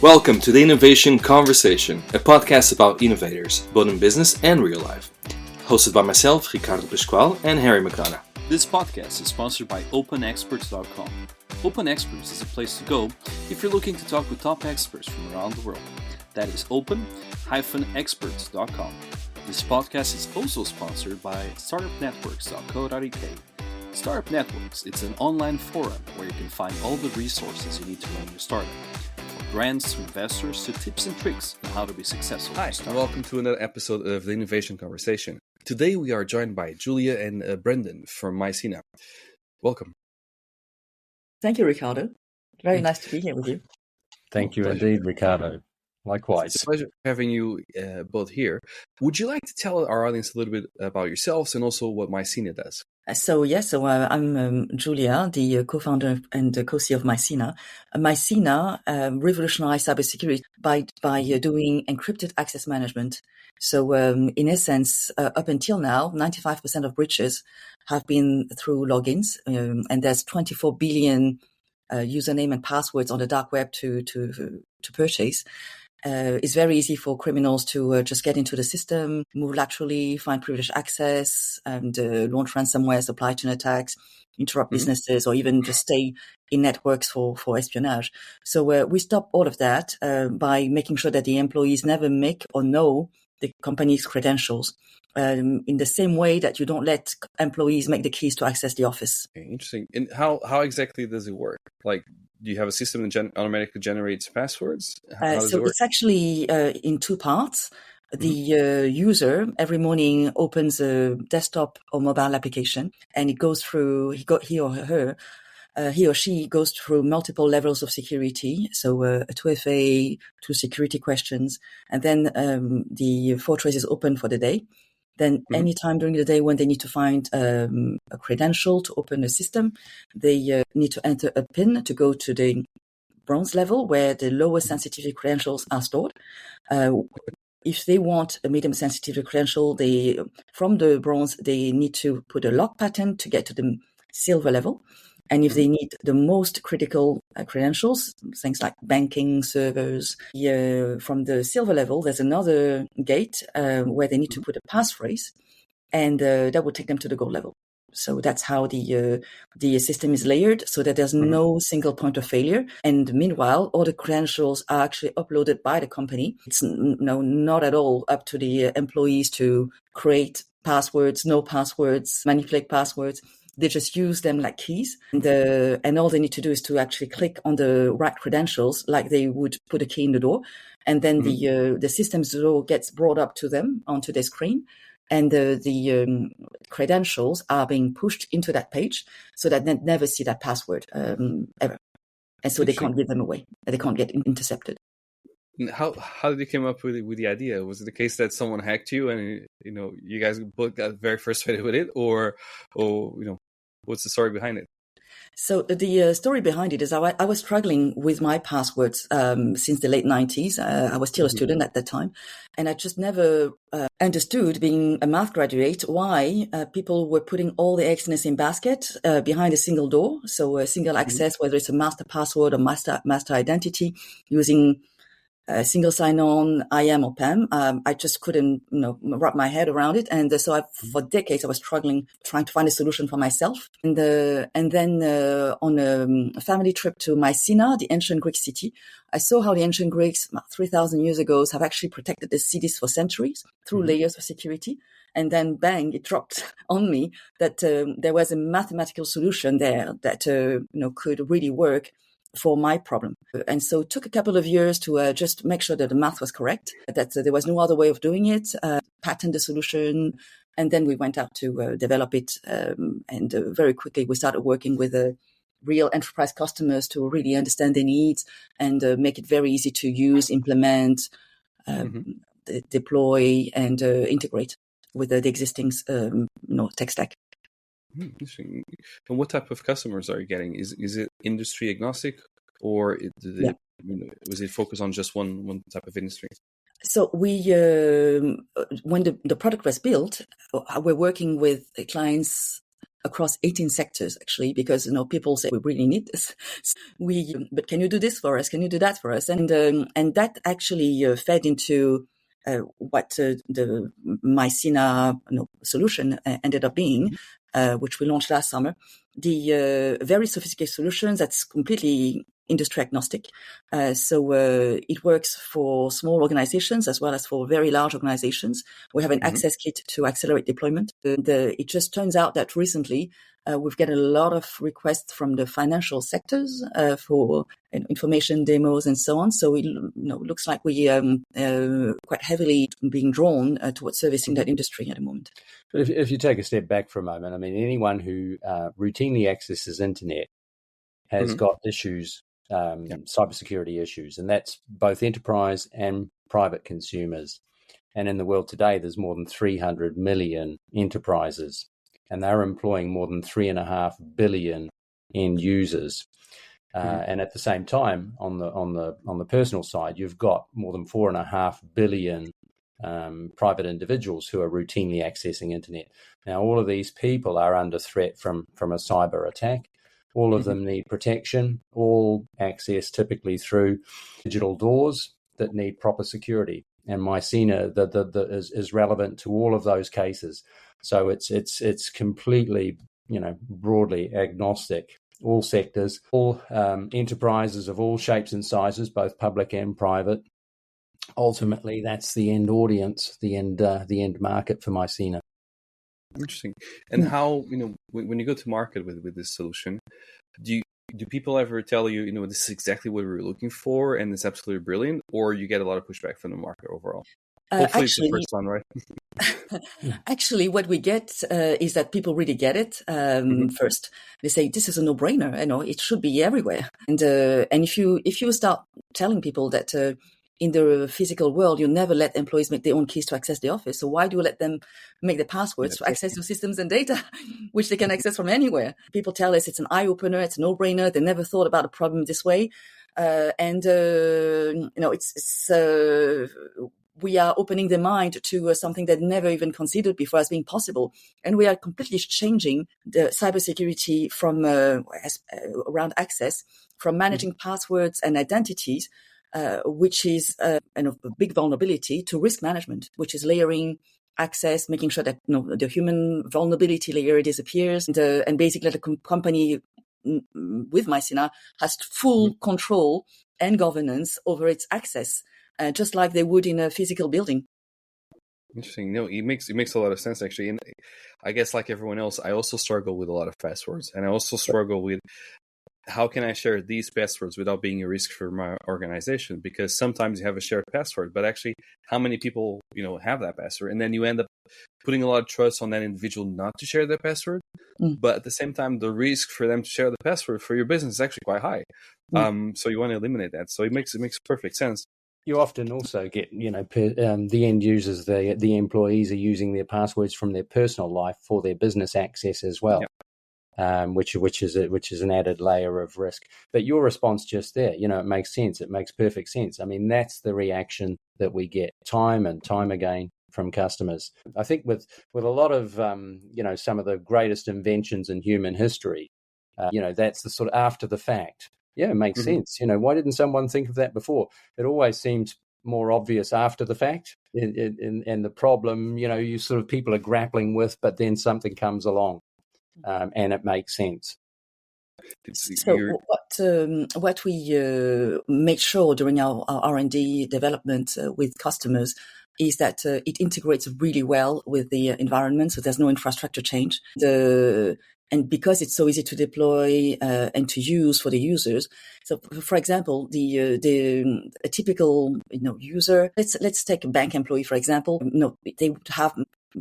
Welcome to the Innovation Conversation, a podcast about innovators, both in business and real life. Hosted by myself, Ricardo Pascual, and Harry McDonough. This podcast is sponsored by OpenExperts.com. Open Experts is a place to go if you're looking to talk with top experts from around the world. That is open-experts.com. This podcast is also sponsored by startupnetworks.co.uk. Startup Networks, it's an online forum where you can find all the resources you need to run your startup. From grants to investors to tips and tricks on how to be successful. Hi, and welcome to another episode of the Innovation Conversation. Today we are joined by Julia and Brendan from MyCena. Welcome. Thank you, Ricardo. Very nice to be here with you. Thank you indeed, Ricardo. Likewise. It's a pleasure having you both here. Would you like to tell our audience a little bit about yourselves and also what MyCena does? I'm Julia, the co-founder and the co-CEO of MyCena. MyCena revolutionized cybersecurity by doing encrypted access management. So in essence, up until now, 95% of breaches have been through logins, and there's 24 billion username and passwords on the dark web to purchase. It's very easy for criminals to just get into the system, move laterally, find privileged access, and launch ransomware, supply chain attacks, interrupt businesses, or even just stay in networks for espionage. So we stop all of that by making sure that the employees never make or know the company's credentials. In the same way that you don't let employees make the keys to access the office. Okay, interesting. And how exactly does it work? Like, do you have a system that automatically generates passwords? How does it work? It's actually in two parts. The user every morning opens a desktop or mobile application, and it goes through. He or she goes through multiple levels of security. So a 2FA, 2 security questions, and then the fortress is open for the day. Then anytime during the day when they need to find a credential to open a system, they need to enter a PIN to go to the bronze level where the lowest sensitivity credentials are stored. If they want a medium sensitivity credential, from the bronze, they need to put a lock pattern to get to the silver level. And if they need the most critical credentials, things like banking servers, from the silver level, there's another gate where they need to put a passphrase, and that will take them to the gold level. So that's how the system is layered, so that there's no single point of failure. And meanwhile, all the credentials are actually uploaded by the company. It's not at all up to the employees to create passwords, no passwords, manipulate passwords. They just use them like keys, and all they need to do is to actually click on the right credentials, like they would put a key in the door, and then the system's door gets brought up to them onto their screen, and the credentials are being pushed into that page, so that they never see that password ever, and so they can't give them away, they can't get intercepted. How did you come up with the idea? Was it the case that someone hacked you and you guys both got very frustrated with it, or what's the story behind it? So the story behind it is I was struggling with my passwords since the late 90s. I was still a student at that time, and I just never understood, being a math graduate, why people were putting all the eggs in the same basket behind a single door. So a single access, whether it's a master password or master identity, using single sign-on, IAM or PAM. I just couldn't, wrap my head around it, and so for decades I was struggling, trying to find a solution for myself. And then on a family trip to MyCena, the ancient Greek city, I saw how the ancient Greeks, 3,000 years ago, have actually protected the cities for centuries through layers of security. And then, bang! It dropped on me that there was a mathematical solution there that could really work for my problem. And so it took a couple of years to just make sure that the math was correct, that there was no other way of doing it, patent the solution, and then we went out to develop it. And very quickly we started working with real enterprise customers to really understand their needs and make it very easy to use, implement, deploy, and integrate with the existing tech stack. Interesting. And what type of customers are you getting? Is it industry agnostic, or was it focused on just one type of industry? So we, when the product was built, we're working with clients across 18 sectors, actually, because, people say we really need this. But can you do this for us? Can you do that for us? And that actually fed into what the MyCena solution ended up being, which we launched last summer. The very sophisticated solutions that's completely industry agnostic. So it works for small organizations as well as for very large organizations. We have an access kit to accelerate deployment. It just turns out that recently we've got a lot of requests from the financial sectors for information demos and so on. So it looks like we quite heavily being drawn towards servicing that industry at the moment. But if you take a step back for a moment, I mean, anyone who routinely accesses internet has got issues, cybersecurity issues, and that's both enterprise and private consumers. And in the world today, there's more than 300 million enterprises, and they're employing more than 3.5 billion end users. And at the same time, on the personal side, you've got more than 4.5 billion private individuals who are routinely accessing internet. Now, all of these people are under threat from a cyber attack. All of them need protection, all access typically through digital doors that need proper security. And MyCena is relevant to all of those cases. So it's completely, broadly agnostic, all sectors, all enterprises of all shapes and sizes, both public and private. Ultimately, that's the end audience, the end market for MyCena. Interesting. And how, when you go to market with this solution, do people ever tell you, this is exactly what we were looking for and it's absolutely brilliant, or you get a lot of pushback from the market overall? Hopefully it's the first one, right? Actually, what we get is that people really get it. First, they say this is a no-brainer. It should be everywhere. And if you start telling people that in the physical world, you never let employees make their own keys to access the office. So why do you let them make the passwords to access your systems and data, which they can access from anywhere? People tell us it's an eye-opener, it's a no-brainer. They never thought about a problem this way. We are opening their mind to something that never even considered before as being possible. And we are completely changing the cybersecurity from around access, from managing passwords and identities, which is a big vulnerability, to risk management, which is layering access, making sure that the human vulnerability layer disappears, and basically the company with MyCena has full control and governance over its access, just like they would in a physical building. Interesting. No, it makes a lot of sense, actually. And I guess, like everyone else, I also struggle with a lot of passwords, and I also struggle with how can I share these passwords without being a risk for my organization? Because sometimes you have a shared password, but actually, how many people have that password, and then you end up putting a lot of trust on that individual not to share their password. But at the same time, the risk for them to share the password for your business is actually quite high. So you want to eliminate that. So it makes perfect sense. You often also get, the end users, the employees are using their passwords from their personal life for their business access as well. Yeah. Which is an added layer of risk. But your response just there, it makes sense. It makes perfect sense. I mean, that's the reaction that we get time and time again from customers. I think with a lot of some of the greatest inventions in human history, that's the sort of after the fact. Yeah, it makes sense. Why didn't someone think of that before? It always seems more obvious after the fact, and the problem, you sort of people are grappling with, but then something comes along. And it makes sense. So what we make sure during our R&D development with customers is that it integrates really well with the environment, so there's no infrastructure change. And because it's so easy to deploy and to use for the users, so for example, a typical user, let's take a bank employee for example. They would have,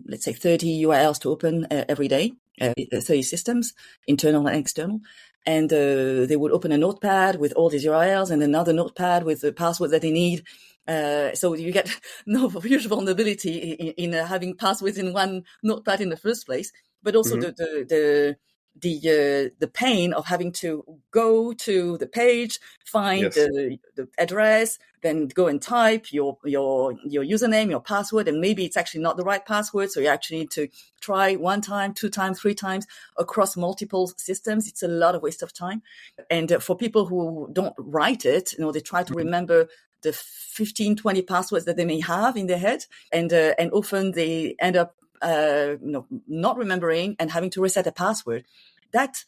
let's say, 30 URLs to open every day, 30 systems, internal and external. And they would open a notepad with all these URLs and another notepad with the passwords that they need. So you get huge vulnerability in having passwords in one notepad in the first place, but also the the pain of having to go to the page, find the address, then go and type your username, your password, and maybe it's actually not the right password. So you actually need to try 1 time, 2 times, 3 times across multiple systems. It's a lot of waste of time. And for people who don't write it, they try to remember the 15, 20 passwords that they may have in their head. And often they end up not remembering and having to reset a password. That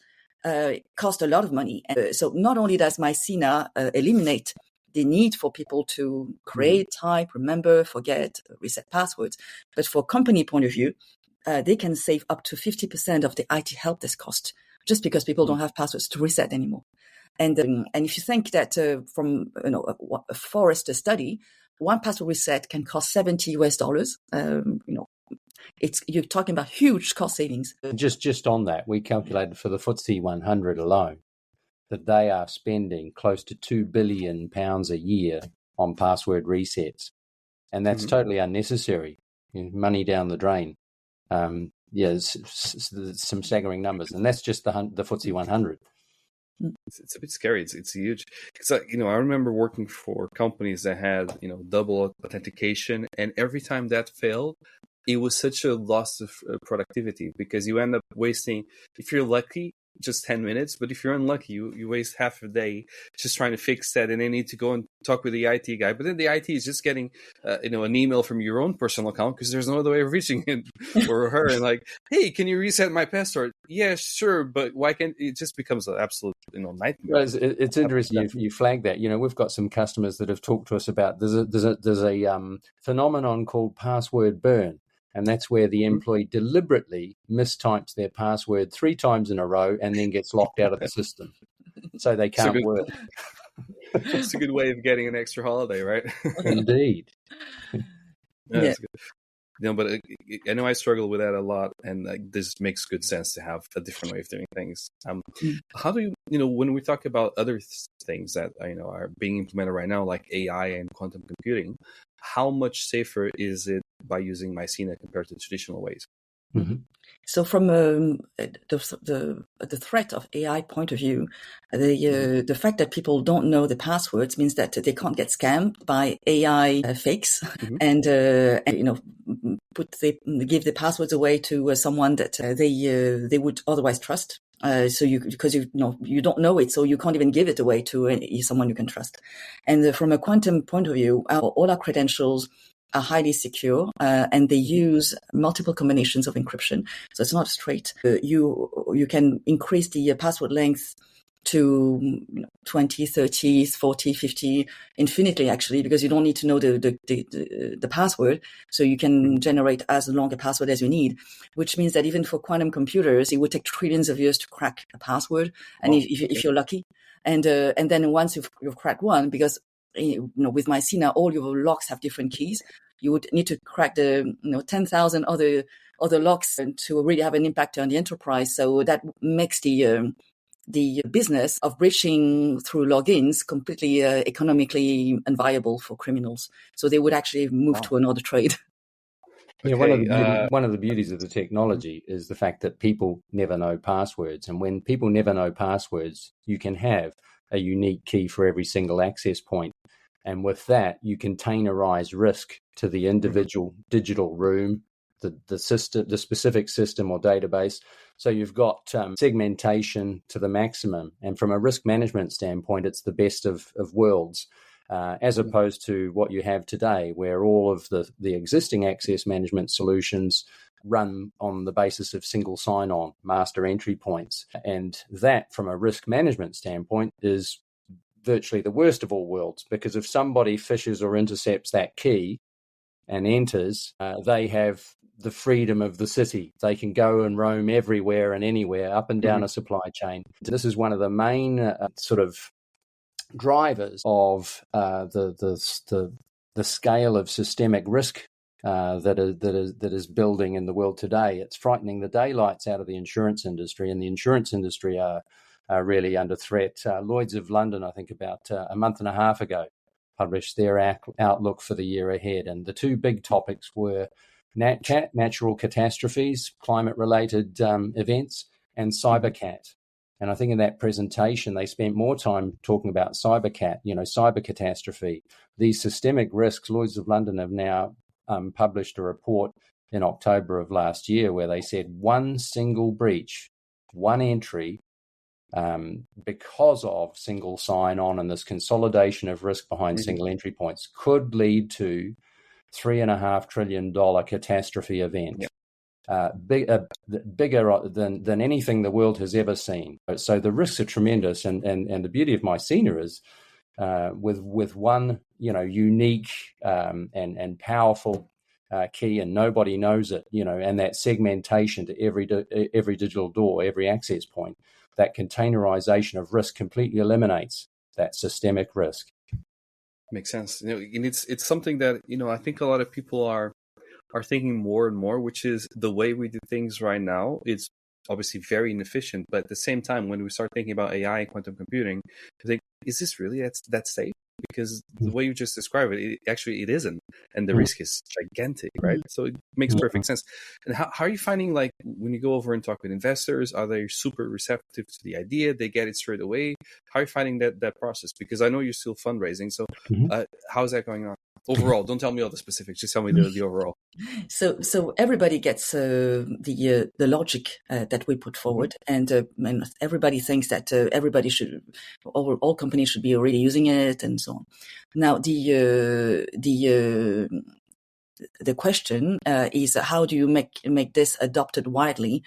costs a lot of money. And so not only does MyCena eliminate the need for people to create, type, remember, forget, reset passwords, but for company point of view, they can save up to 50% of the IT help desk cost just because people don't have passwords to reset anymore. And if you think that from a Forrester study, one password reset can cost $70 you're talking about huge cost savings. Just on that, we calculated for the FTSE 100 alone that they are spending close to £2 billion a year on password resets, and that's totally unnecessary. Money down the drain. Some staggering numbers, and that's just the FTSE 100. It's a bit scary. It's huge. Because I remember working for companies that had double authentication, and every time that failed, it was such a loss of productivity because you end up wasting, if you're lucky, just 10 minutes. But if you're unlucky, you waste half a day just trying to fix that, and then need to go and talk with the IT guy. But then the IT is just getting, an email from your own personal account because there's no other way of reaching him or her. And like, hey, can you reset my password? Yeah, sure. But why can't it just becomes an absolute, nightmare. Well, it's interesting you flag that. We've got some customers that have talked to us about there's a phenomenon called password burn. And that's where the employee deliberately mistypes their password 3 times in a row and then gets locked out of the system. So they can't work. It's a good way of getting an extra holiday, right? Indeed. That's good. But I know I struggle with that a lot, and this makes good sense to have a different way of doing things. How do you, when we talk about other things that are being implemented right now, like AI and quantum computing, how much safer is it by using MyCena compared to traditional ways? Mm-hmm. So from the threat of AI point of view, the fact that people don't know the passwords means that they can't get scammed by AI fakes, and give the passwords away to someone that they would otherwise trust. Because you don't know it, so you can't even give it away to someone you can trust. And from a quantum point of view, all our credentials are highly secure, and they use multiple combinations of encryption. So it's not straight. You can increase the password length to 20, 30, 40, 50, infinitely actually, because you don't need to know the password. So you can generate as long a password as you need, which means that even for quantum computers, it would take trillions of years to crack a password. And if you're lucky, and then once you've cracked one, because with MyCena, all your locks have different keys. You would need to crack the 10,000 other locks to really have an impact on the enterprise. So that makes the business of breaching through logins completely economically unviable for criminals. So they would actually move to another trade. Yeah, one of the beauties of the technology is the fact that people never know passwords. And when people never know passwords, you can have a unique key for every single access point. And with that, you containerize risk to the individual digital room, the system, the specific system or database. So you've got segmentation to the maximum. And from a risk management standpoint, it's the best of worlds, as opposed to what you have today, where all of the existing access management solutions run on the basis of single sign-on master entry points. And that, from a risk management standpoint, is virtually the worst of all worlds, because if somebody phishes or intercepts that key and enters, they have the freedom of the city. They can go and roam everywhere and anywhere, up and down a supply chain. This is one of the main sort of drivers of the scale of systemic risk that is building in the world today. It's frightening the daylights out of the insurance industry, and the insurance industry are really under threat. Lloyd's of London, I think about a month and a half ago, published their outlook for the year ahead. And the two big topics were natural catastrophes, climate-related events, and CyberCat. And I think in that presentation, they spent more time talking about CyberCat, cyber catastrophe, these systemic risks. Lloyd's of London have now published a report in October of last year where they said one single breach, one entry, because of single sign-on and this consolidation of risk behind single entry points could lead to $3.5 trillion catastrophe event. Bigger than anything the world has ever seen. So the risks are tremendous, and the beauty of MyCena is with one unique and powerful key, and nobody knows it, and that segmentation to every digital door, every access point, that containerization of risk completely eliminates that systemic risk. Makes sense. And it's something that I think a lot of people are thinking more and more, which is the way we do things right now. It's obviously very inefficient, but at the same time, when we start thinking about AI and quantum computing, I think, is this really that safe? Because the way you just described it actually isn't, and the risk is gigantic, right? So it makes perfect sense. And how are you finding, like, when you go over and talk with investors, are they super receptive to the idea? They get it straight away? How are you finding that process? Because I know you're still fundraising, so how is that going on? Overall, don't tell me all the specifics. Just tell me the overall. So everybody gets the logic that we put forward, and everybody thinks that everybody should, all companies should be already using it, and so on. Now the question is, how do you make this adopted widely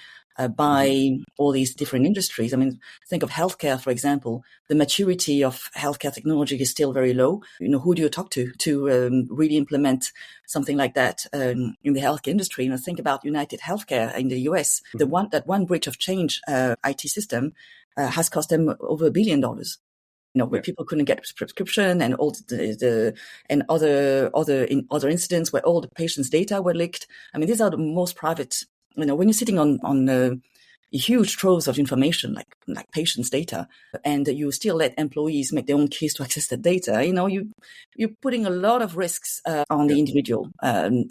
by all these different industries? I mean, think of healthcare, for example. The maturity of healthcare technology is still very low. Who do you talk to really implement something like that in the healthcare industry? Think about United Healthcare in the US. That one breach of change IT system has cost them over $1 billion. Where people couldn't get a prescription, and all and other incidents where all the patients' data were leaked. I mean, these are the most private. When you're sitting on huge troves of information like patients' data, and you still let employees make their own keys to access that data, you're putting a lot of risks on the individual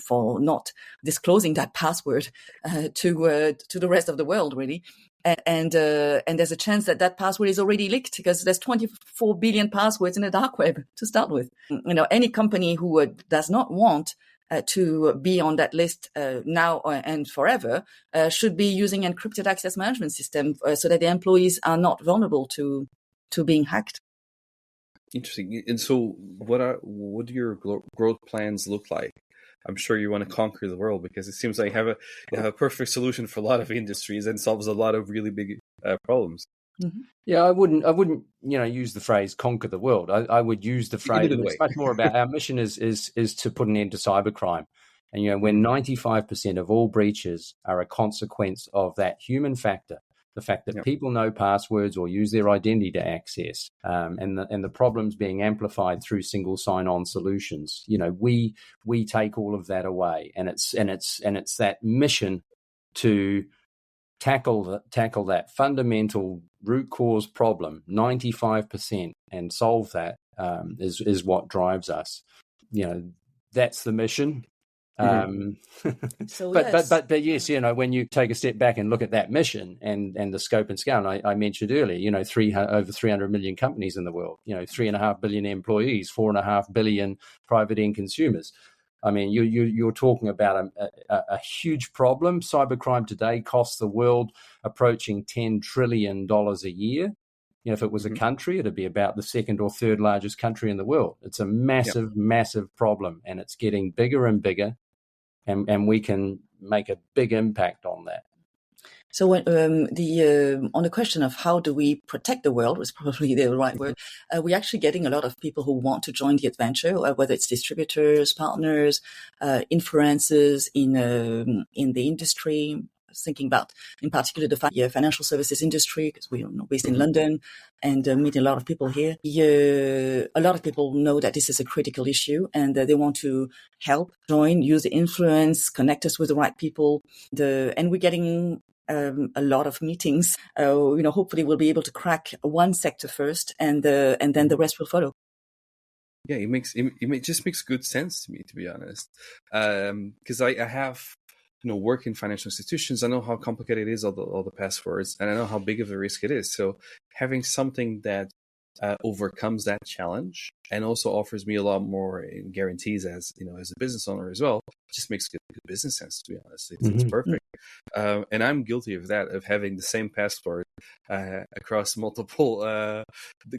for not disclosing that password to the rest of the world, really. And there's a chance that password is already leaked, because there's 24 billion passwords in the dark web to start with. Any company who does not want to be on that list now and forever should be using encrypted access management system so that the employees are not vulnerable to being hacked. Interesting. And so what do your growth plans look like? I'm sure you want to conquer the world, because it seems like you have a perfect solution for a lot of industries and solves a lot of really big problems. Mm-hmm. Yeah, I wouldn't, use the phrase "conquer the world." I would use the phrase. It's much more about our mission is to put an end to cybercrime, and when 95% of all breaches are a consequence of that human factor, the fact that people know passwords or use their identity to access, and the problems being amplified through single sign-on solutions. We take all of that away, and it's that mission to tackle that fundamental root cause problem, 95%, and solve that is what drives us. That's the mission. But yes, when you take a step back and look at that mission and the scope and scale, and I mentioned earlier, over 300 million companies in the world, 3.5 billion employees, 4.5 billion private end consumers. I mean, you're talking about a huge problem. Cybercrime today costs the world approaching $10 trillion a year. If it was a country, it'd be about the second or third largest country in the world. It's a massive, massive problem, and it's getting bigger and bigger, and we can make a big impact on that. So on the question of how do we protect the world, was probably the right word, we're actually getting a lot of people who want to join the adventure, whether it's distributors, partners, influencers in the industry. Thinking about, in particular, the financial services industry, because we're based in London and meeting a lot of people here. A lot of people know that this is a critical issue, and they want to help, join, use the influence, connect us with the right people. And we're getting a lot of meetings. Hopefully we'll be able to crack one sector first, and then the rest will follow. Yeah, it just makes good sense to me, to be honest, because I have work in financial institutions. I know how complicated it is, all the passwords, and I know how big of a risk it is. So having something that overcomes that challenge and also offers me a lot more guarantees as as a business owner as well, just makes good business sense, to be honest. It's perfect. And I'm guilty of that, of having the same password across multiple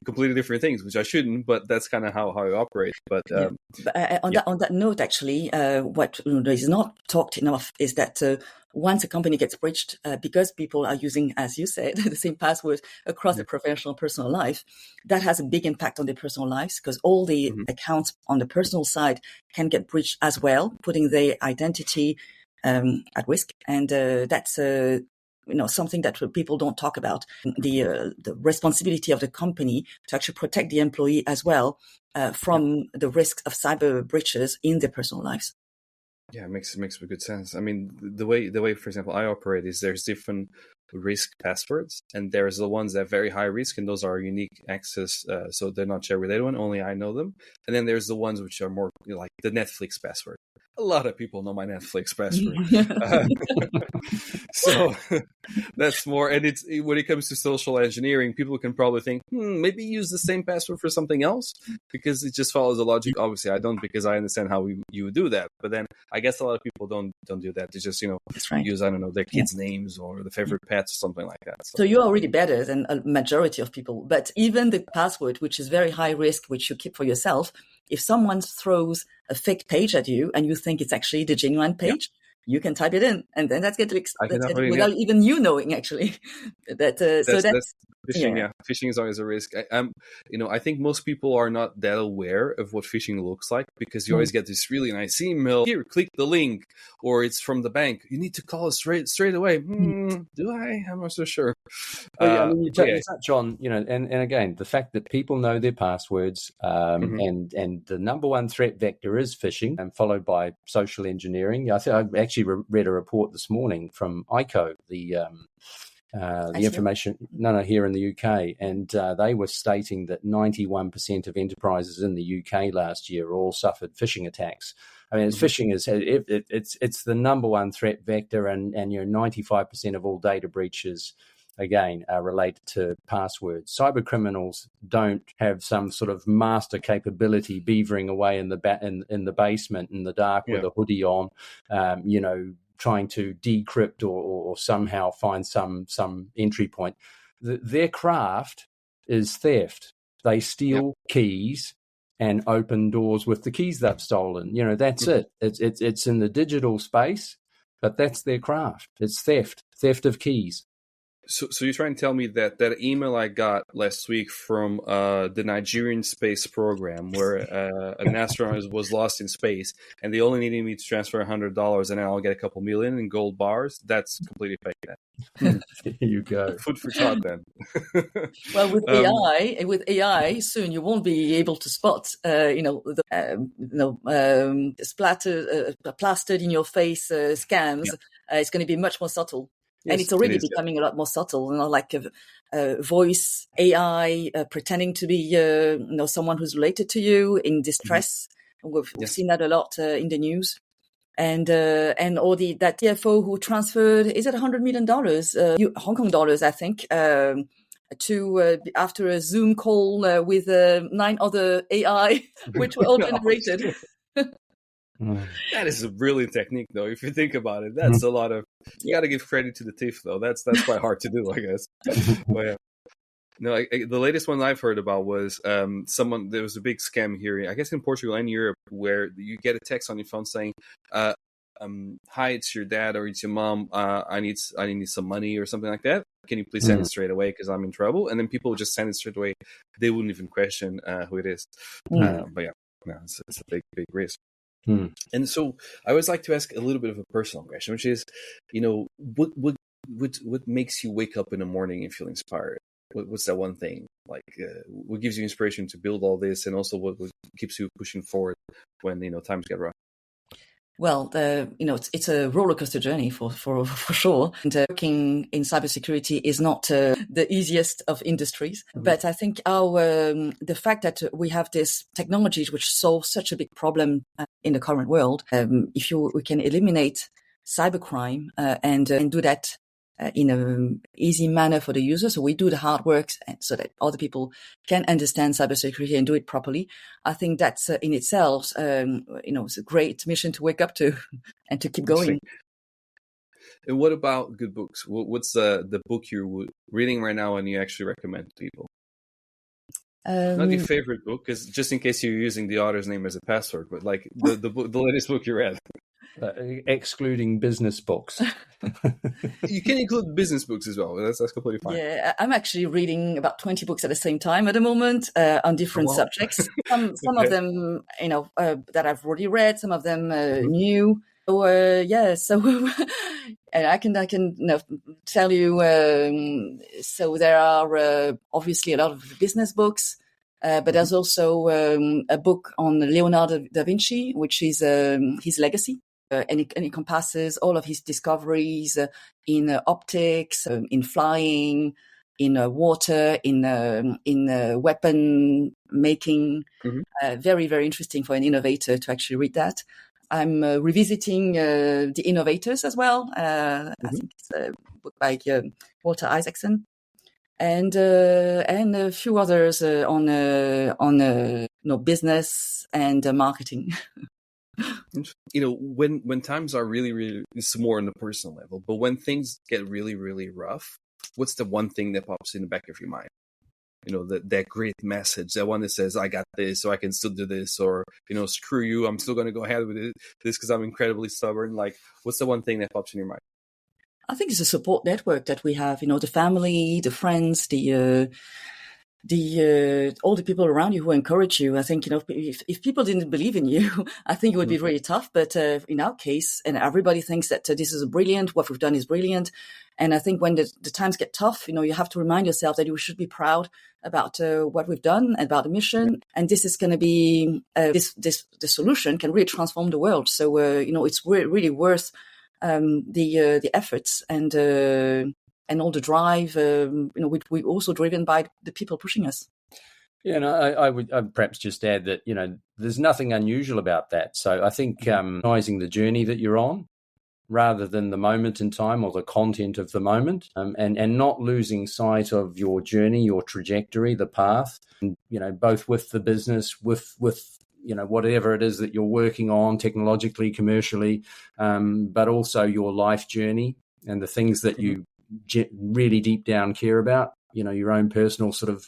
completely different things, which I shouldn't, but that's kind of how I operate. But on that note, actually, what is not talked enough is that once a company gets breached, because people are using, as you said, the same password across the professional personal life, that has a big impact on their personal lives, because all the accounts on the personal side can get breached as well, putting their identity at risk. And that's something that people don't talk about. The responsibility of the company to actually protect the employee as well from the risk of cyber breaches in their personal lives. Yeah, it makes good sense. I mean, the way, for example, I operate is there's different risk passwords, and there's the ones that are very high risk, and those are unique access, so they're not share with anyone, only I know them. And then there's the ones which are more like the Netflix password. A lot of people know my Netflix password. So that's more, and it's when it comes to social engineering, people can probably think, maybe use the same password for something else, because it just follows the logic. Obviously, I don't, because I understand how you would do that. But then I guess a lot of people don't do that. They just use, I don't know, their kids' names or the favorite pets or something like that. So you're already better than a majority of people. But even the password, which is very high risk, which you keep for yourself, if someone throws a fake page at you and you think it's actually the genuine page, you can type it in, and then that's get without even you knowing, actually. That's phishing. Yeah, phishing is always a risk. I think most people are not that aware of what phishing looks like, because you always get this really nice email. Here, click the link, or it's from the bank. You need to call us straight away. Do I? I'm not so sure. You touch on, and again, the fact that people know their passwords, and the number one threat vector is phishing, and followed by social engineering. I actually read a report this morning from ICO, the information here in the UK, and they were stating that 91% of enterprises in the UK last year all suffered phishing attacks. I mean, phishing it's the number one threat vector, and 95% of all data breaches, again, are related to passwords. Cyber criminals don't have some sort of master capability beavering away in the basement in the dark with a hoodie on, trying to decrypt or somehow find some entry point. Their craft is theft. They steal keys and open doors with the keys they've stolen. That's it. It's in the digital space, but that's their craft. It's theft of keys. So you're trying to tell me that email I got last week from the Nigerian space program, where an astronaut was lost in space, and they only needed me to transfer $100, and then I'll get a couple million in gold bars. That's completely fake. Then there you go. Food for thought. Then. Well, with AI, soon you won't be able to spot, plastered in your face scams. It's going to be much more subtle. Yes, and it's already becoming a lot more subtle, like a voice AI pretending to be, someone who's related to you in distress. We've seen that a lot in the news, and that CFO who transferred, is it $100 million, Hong Kong dollars, I think, to after a Zoom call with 9 other AI, which were all generated. That is a brilliant technique, though. If you think about it, that's a lot of. You got to give credit to the thief, though. That's quite hard to do, I guess. But no, the latest one I've heard about was there was a big scam here, I guess in Portugal and Europe, where you get a text on your phone saying, "Hi, it's your dad or it's your mom. I need some money or something like that. Can you please send it straight away because I'm in trouble?" And then people would just send it straight away. They wouldn't even question who it is. But it's a big risk. And so I always like to ask a little bit of a personal question, which is, what makes you wake up in the morning and feel inspired? What's that one thing? Like, what gives you inspiration to build all this, and also what keeps you pushing forward when times get rough? Well, it's a roller coaster journey for sure. And working in cybersecurity is not the easiest of industries. But I think the fact that we have this technology which solves such a big problem in the current world, we can eliminate cybercrime and do that in an easy manner for the user. So we do the hard work so that other people can understand cybersecurity and do it properly. I think that's in itself, it's a great mission to wake up to and to keep going. And what about good books? What's the book you're reading right now and you actually recommend to people? Not your favorite book, because just in case you're using the author's name as a password, but like the latest book you read. Excluding business books. You can include business books as well. That's completely fine. Yeah, I'm actually reading about 20 books at the same time at the moment on different subjects. Some okay. Of them, that I've already read. Some of them new. So and I can tell you. So there are obviously a lot of business books. But there's also a book on Leonardo da Vinci, which is his legacy. And it encompasses all of his discoveries in optics, in flying, in water, in weapon making. Very, very interesting for an innovator to actually read that. I'm revisiting The Innovators as well. I think it's a book by Walter Isaacson. And a few others on business and marketing. When times are really, really, it's more on the personal level, but when things get really, really rough, what's the one thing that pops in the back of your mind? That great message, that one that says, I got this, so I can still do this, or, screw you, I'm still going to go ahead with this because I'm incredibly stubborn. Like, what's the one thing that pops in your mind? I think it's a support network that we have, the family, the friends, all the people around you who encourage you. I think, if people didn't believe in you, I think it would be really tough. But in our case, and everybody thinks that this is brilliant, what we've done is brilliant. And I think when the times get tough, you have to remind yourself that you should be proud about what we've done, about the mission. And this is going to be, the solution can really transform the world. So, it's really worth the efforts and all the drive. We're also driven by the people pushing us. Yeah, and I would perhaps just add that there's nothing unusual about that. So I think recognizing the journey that you're on, rather than the moment in time or the content of the moment, and not losing sight of your journey, your trajectory, the path. And, both with the business, with whatever it is that you're working on technologically, commercially, but also your life journey and the things that you really deep down care about, your own personal sort of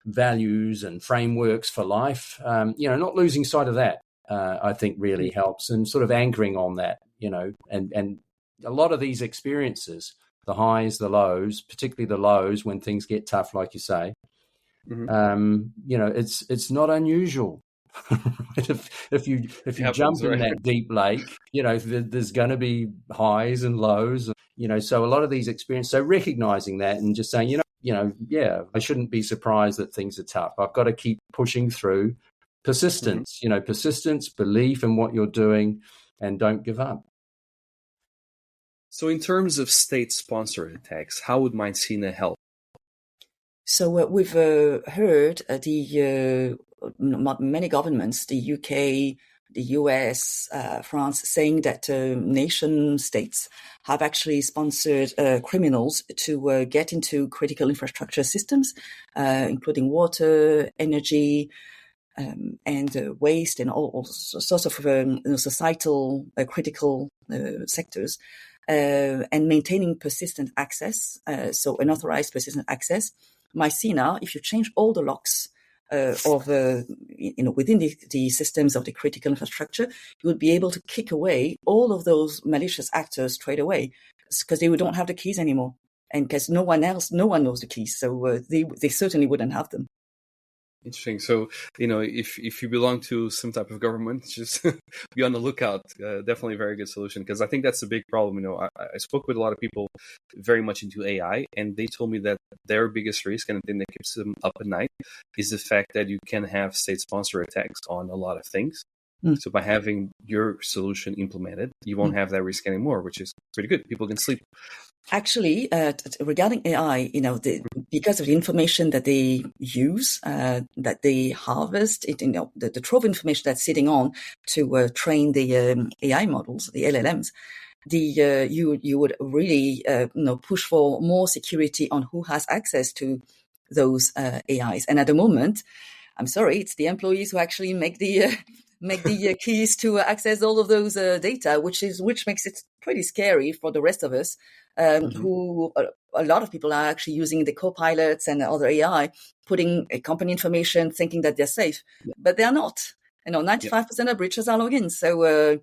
values and frameworks for life, not losing sight of that, I think really helps, and sort of anchoring on that, and a lot of these experiences, the highs, the lows, particularly the lows when things get tough, like you say, it's not unusual. if you jump in that deep lake, there's going to be highs and lows, so a lot of these experiences, so recognizing that and just saying, I shouldn't be surprised that things are tough. I've got to keep pushing through. Persistence, persistence, belief in what you're doing, and don't give up. So in terms of state-sponsored attacks, how would MyCena help? So we've heard many governments, the UK, the US, France, saying that nation states have actually sponsored criminals to get into critical infrastructure systems, including water, energy, and waste, and all sorts of societal critical sectors, and maintaining persistent access, so unauthorized persistent access. MyCena, if you change all the locks within the systems of the critical infrastructure, you would be able to kick away all of those malicious actors straight away, because they don't have the keys anymore, and because no one knows the keys, so they certainly wouldn't have them. Interesting. So, if you belong to some type of government, just be on the lookout. Definitely a very good solution, because I think that's a big problem. I spoke with a lot of people very much into AI, and they told me that their biggest risk and the thing that keeps them up at night is the fact that you can have state-sponsored attacks on a lot of things. So by having your solution implemented, you won't have that risk anymore, which is pretty good. People can sleep. Actually, regarding AI, because of the information that they use, that they harvest, the trove of information that's sitting on to train the AI models, the LLMs, you would really push for more security on who has access to those AIs. And at the moment, I'm sorry, it's the employees who actually make the keys to access all of those data, which makes it pretty scary for the rest of us, who a lot of people are actually using the co-pilots and other AI, putting company information, thinking that they're safe, but they're not. 95% of breaches are logins. So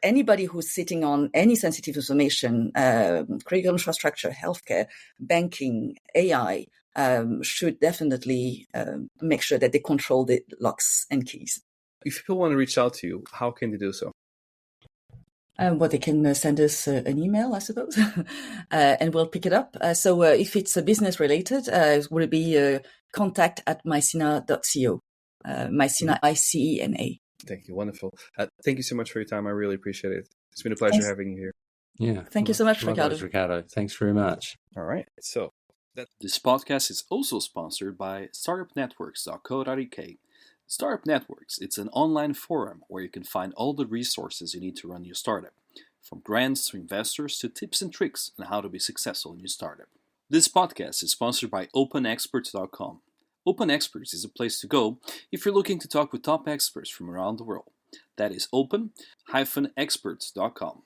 anybody who's sitting on any sensitive information, critical infrastructure, healthcare, banking, AI, should definitely make sure that they control the locks and keys. If people want to reach out to you, how can they do so? They can send us an email, I suppose, and we'll pick it up. So if it's business related, it will be contact@mycena.co. MyCena, ICENA. Thank you. Wonderful. Thank you so much for your time. I really appreciate it. It's been a pleasure having you here. Yeah. Thank you so much, Likewise, Ricardo. Thanks very much. All right. So this podcast is also sponsored by startupnetworks.co.uk. Startup Networks, it's an online forum where you can find all the resources you need to run your startup, from grants to investors to tips and tricks on how to be successful in your startup. This podcast is sponsored by openexperts.com. Open Experts is a place to go if you're looking to talk with top experts from around the world. That is open-experts.com.